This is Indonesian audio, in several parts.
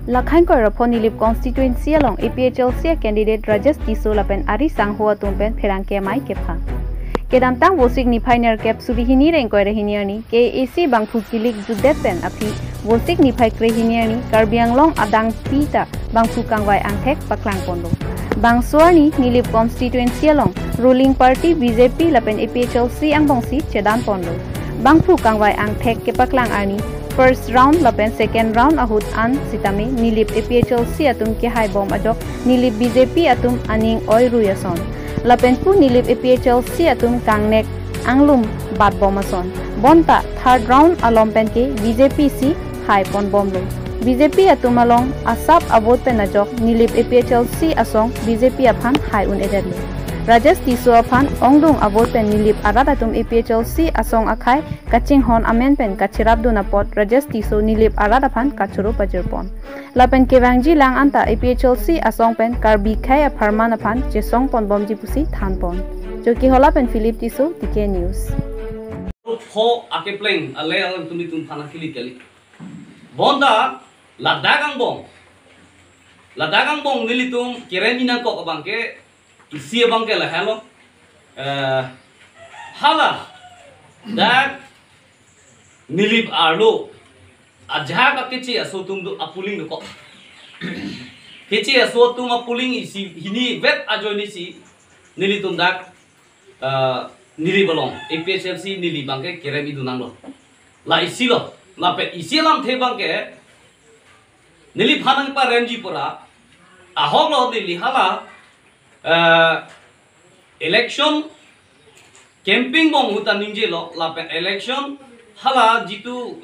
Lakhain ko rapon nilip constituency along APHLC candidate Rajesh Tiso lapen Ari Sanghua tumpen pherangke mai kepha. Kedam tang wosik ni pioneer cap subihini reng ko rehiniani ke AC bangphu kilik judet pen api wosik ni phai krehiniani Karbiang long adang pita bangphu kangwai angthek paklang pondo. Bang suani nilip constituency along ruling party BJP lapen APHLC ang bongsi chedan pondo. Bangphu kangwai angthek ke paklang ani first round lapen second round ahut an sitami nilip APHLC atum ke hai bom ajok nilip BJP atum aning oi ruyason lapen pu nilip APHLC atum kangnek anglum bat bomason bonta third round alompen ke BJP si hai pon bomlo BJP atum along asap abot pen ajok nilip APHLC asong BJP aphan hai un ederli Rajesh Tiso aphan ongdung abot pen nilip arat atum APHLC asong akhai kaching hon amen pen kachirap duna pot Rajesh Tiso nilip arat aphan kachuru pajirpon lapen kewangji lang anta APHLC asong pen karbi khai apharman aphan jesong pon bomji pusi than pon joki hola pen Philip Tiso TK News pho ake pleng ale alam tumi tum phana kili kali bonda ladagang bong nilitum kiremina ko bangke isi bangke lah hello hala dak nilip arlo ajha ka kici asotum do apuling ko kici asotum apuling isi hini vet ajoni si nilitum dak nili balong APHLC nili bangke keremi dunang lo la isi lo la pe isi lam the bangke nili phanang pa renji pura ahok lo nili hala election camping bom hutan ninje lo lapen election hala jitu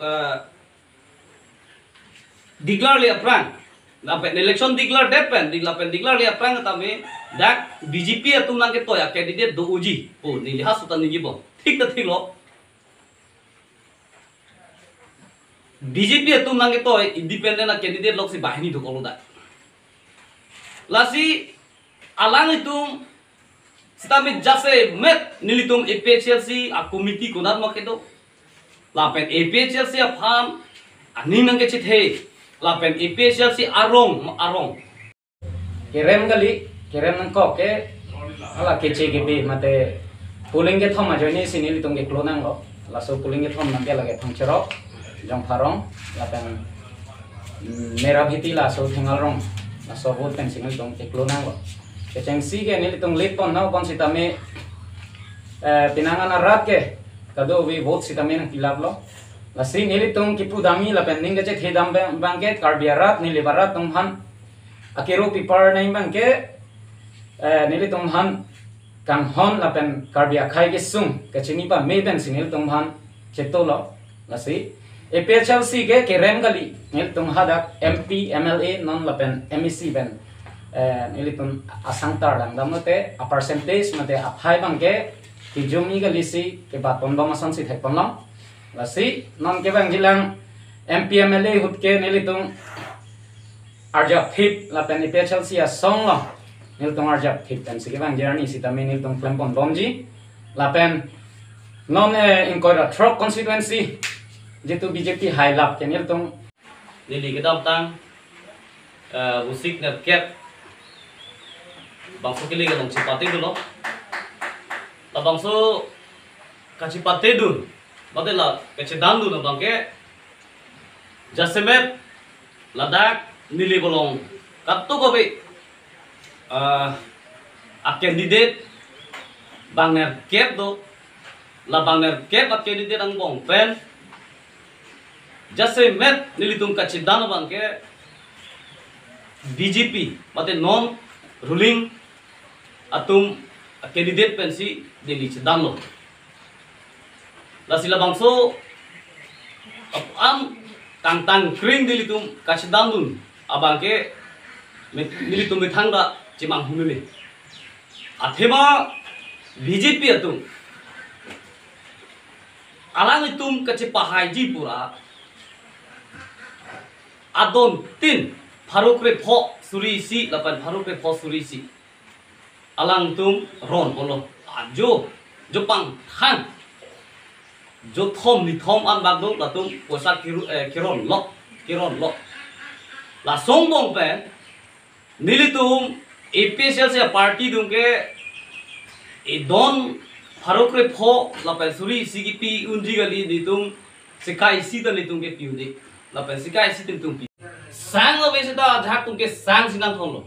declare le aprang lapen election declare depen lapen declare le aprang tame dak BJP atum nang ke toya candidate do uji o ninje has hutan ninje bom thik ta thilo BJP atum nang ke toy independent candidate lok si bahini do koloda lasi alang itum sitamit jase met nilitum APHLC a committee kunat makedo lapen APHLC aphan aning nang kecit he lapen APHLC arong kerem nang ko ke ala kece gebe mate puling ke thom ajoni sinili tum ke klonang lo laso puling ke thom nang ke lage thongchero jong pharong lapen mera bhiti laso thingal rong laso bot pen singal tum ke klonang lo Kecengsi ke nili tung lipon nau kon sitame pinangan arat ke kado we vote sitame nang kilap lo lasi nili tung kipu dami la pending ke chet dam bangke karbiarat nili barat tung han akiro pipar nai bangke nili tung han kang hon la pen karbia khai ke sung kechini pa me ben sinil tung han cheto lo lasi APHLC ke kerem gali nil tung hadak MP MLA non la pen MEC ben nilitun asangtar lang damote a percentage mate a phai bangke ki jumi ga lisi ke baton ba masan si thekpon long lasi non ke bang jilang MPMLA hutke nilitun arja phip la pen APHLC a song lo nilitun arja phip tan si ke bang journey si tamin nilitun klempon bomji la pen non inkoira truck constituency jitu BJP high lap ke nilitun nili kedam tang usik na cap bangso kili gadong cipate dulu, la bangso kacipate dulu, bade la kecedan dulu bangke, jasemet, ladak nili bolong, katu kobe, a candidate bangner kep do, la bangner kep a candidate ang bong pen, jasemet nili tung kacedan bangke, BJP, bade non ruling atum candidate pensi dili cedang lo la sila bangso am tang kring dili tum kacedang dun abangke dili tum thangda cimang hununi athema BJP atum alang itum kacepahai ji pura adon tin Farukre pho surisi lapan Farukre pho surisi alang tum ron olo ajo jopang han jo thom ni thom an bag do la tum posa kiron lo la song bong pen nilitum APSL se party dung ke e don farokre pho la pen suri CGP unji gali ditum sikai si dan litung ke piu de la pen sikai si tum pi sang lo bese da jhak tum ke sang sinang thong lo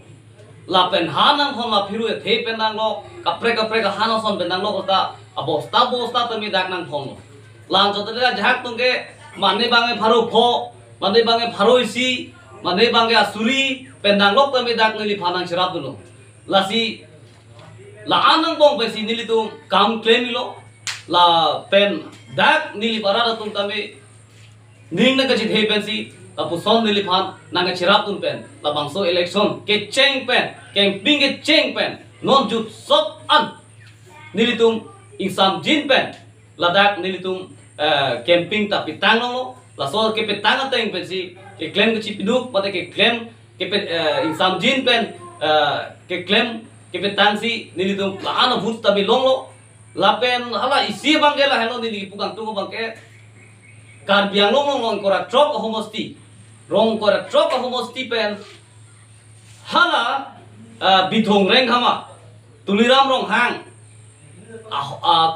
la pen hanang thong la phiru e the pen nang lo kapre ka hanang son pen nang lo ta abosta tami dak nang thong lo lang cho ta jhak tum ke mane bange pharo pho mane bange pharo isi mane bange asuri pen nang lo tami dak nili phanang sirap lo la si la anang bong pe si nili tum kam claim lo la pen dak nili parada tum tami ning na ka chi the pen si tapu son nili phan nang chirap tum pen la bangso election ke cheng pen camping ke cheng pen non jut sop an nili tum insam jin pen la dak nili tum camping tapi tang lo la so ke pe tang teng pen si ke claim ke chi piduk pate ke claim ke pe insam jin pen ke claim ke pe tang si nili tum la ana bhut tabi long lo la pen hala isi bang ke la hello nili pukang tu bang ke kar biang long kora trok homosti rong kora trok homosti pen hala bithong reng hama tuliram rong hang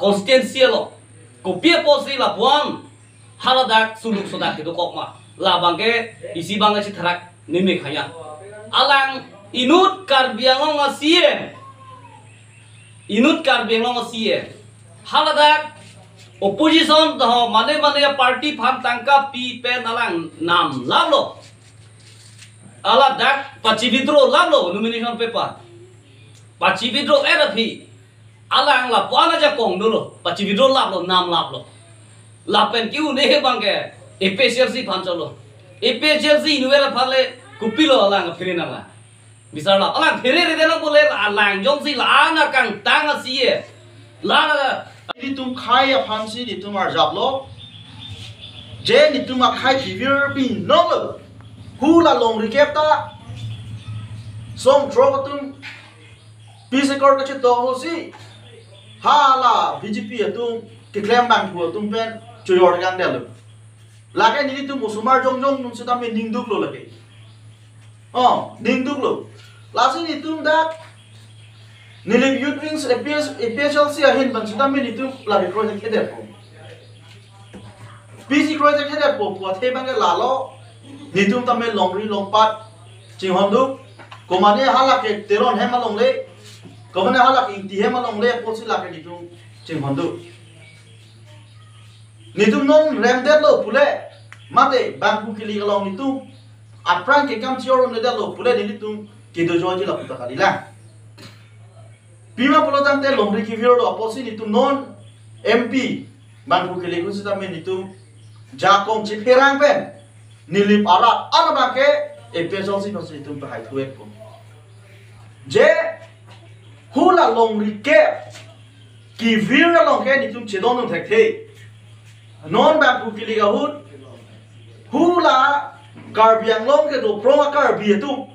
constituency lo kopia posi la buang hala dak suluk sodak itu kok ma la bang ke isi bang ke thrak nimi khaya alang inut kar biang long asie inut kar biang long asie hala dak opposition dah mane party phan tangka pi pen alang nam lalo ala dak pachi vidro lalo nomination paper pachi vidro era phi alang la pana ja kong dulu pachi vidro lalo nam lalo la pen kiu ne bang ke APSL phan chalo APSL inuela phale kupilo alang phirina la bisarla alang phire re dena bole alang jong si la na kang tang asie la na ni tum khai a phansi ni tum ar jablo je ni tum a khai kivir bin no hu la long recap ta song draw tum pisekor ka che to ho si ha la BJP tum ke claim bang thu tum pen choyor gang del la ke ni tum musumar jong num se ta me ning duk lo la ke ning duk lo la si ni tum da nilib youth wings APSL si ahin bang sudah meni tu lagi project keder po busy project keder po buat he bang lalo nitum tame longri longpat cinghandu komane halak ke teron he malong le komane halak inti he malong le posi lake nitum cinghandu nitum non remdet lo pule mate bangku kili kalong nitum aprang ke kam cioro nedal lo pule nitum kido joji la puta kalila Pima pelotang te lomri kiviro do aposi itu non MP bangku kili kusita men itu jakong ciperang pen nilip arat ana bangke APSL si pasti itu bahai tuek pun je hula lomri ke kiviro longke itu cedon tek te non bangku kili gahut hula garbiang longke do proma garbi itu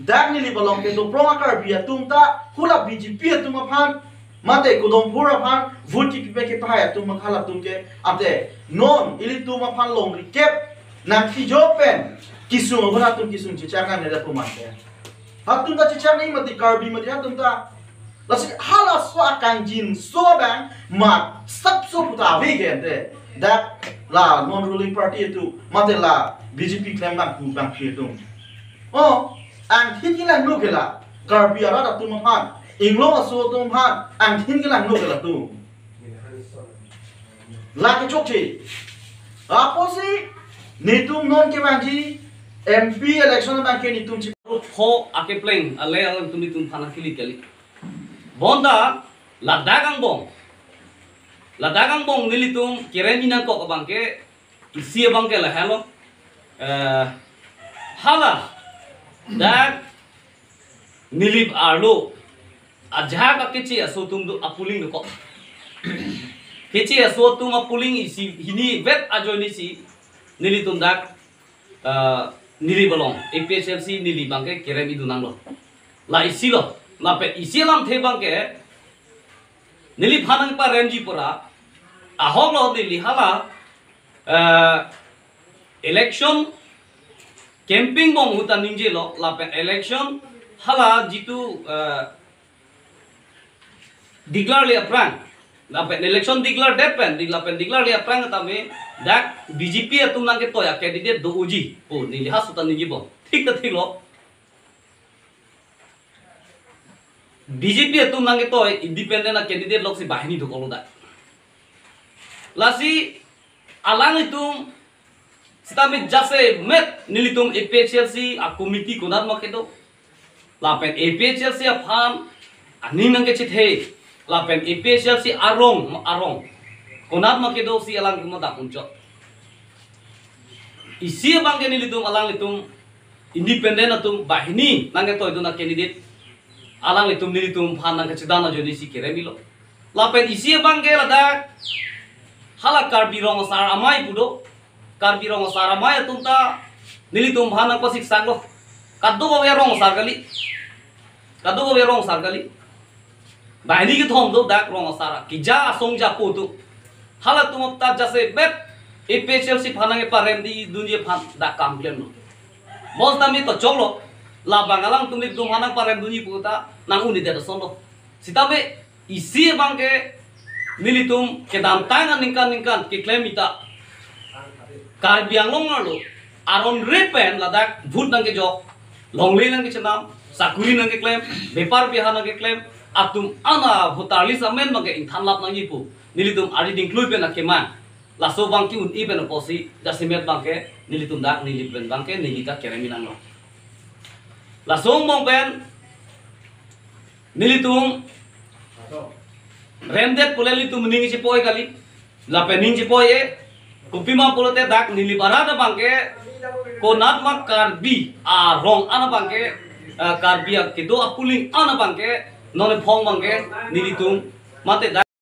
dak nili balong ke do proma kar bia tumta hula BJP tum aphan mate kudom pura aphan vuti pipe ke pahaya tum khala tum ke ate non ili tum aphan long recap na ki jopen kisung hula tum kisung chichakan ne da kumante hatum ta chichak ni mati kar bi mati hatum ta lasi hala so akan jin so bang ma sab so puta ve ke ate dak la non ruling party itu mate la BJP claim bang tum ang tin kilang no kela garbi ara da tum han inglo aso tum han ang tin kilang no kela tu la ke chokchi aposi nitum non ke banji MP election bang ke nitum chi ho ake pleng ale alam tum nitum phana kili kali bonda la dagang bong nilitum kiremina ko bang ke isi bang ke la hello hala dak nilip arlo ajha ka kichi aso tum do apuling ko kichi aso tum apuling isi hini vet ajoni si nilitum dak nili balong APSL si nili bangke keremi dunang lo la isi lo la pe isi lam the bangke nili phanang pa renji pura ahong lo nili hala election camping bom hutan ningje lo lapen election hala jitu declare le aprang lapen election declare depen lapen declare le aprang tame dak BJP atum nang ke toya candidate do uji o ni lihat hutan ningje bom ठीक तो ठीक लो बीजेपी तुम नंगे तो independent candidate लोग से बाहिनी तो करो दा लासी अलांग तुम सिता में जैसे मेट नीली तुम एपीएचएलसी आ कमिटी को नाम मके दो लापेन एपीएचएलसी आ फार्म अनि नंगे चिथे लापेन एपीएचएलसी आरोंग को नाम मके दो सी अलांग तुम दा कुंचो इसी बांगे नीली तुम अलांग तुम independent atum bahini nange toy dona candidate alang litum nili tum phan nang chidana jodi si kere milo lapen isi bangge lada hala karbi rong sar amai pudo karbi rong sar amai atum ta nili tum phan nang pasik saglo kaddo go rong sar gali bahini ki thom do dak rong sar ki ja song ja po tu hala tum ta jase bet ephl si phanange parem di dunje phan da kam klem no Bos nami to cholo la bangalang tumni dumhanak parem duni puta nang uni deta sono sitabe isi bangke militum ke dam tangan ningkan ke claim ita kar biang longalo aron repen ladak भूत nang ke jok longli nang ke chenam sakuri nang ke claim bepar biha nang ke claim atum ana bhutali samen mage inthan lap nang ipu militum ari include pe na keman laso bangki un iben posi jasimet bangke nilitum dak nilipen bangke nilita kereminang lo laso mong ben nilitum remdet pole litum ningi si poi kali la pening si poi e kupima polote dak niliparada bangke konat mak karbi a rong ana bangke karbi kido apuling ana bangke none phong bangke nilitum mate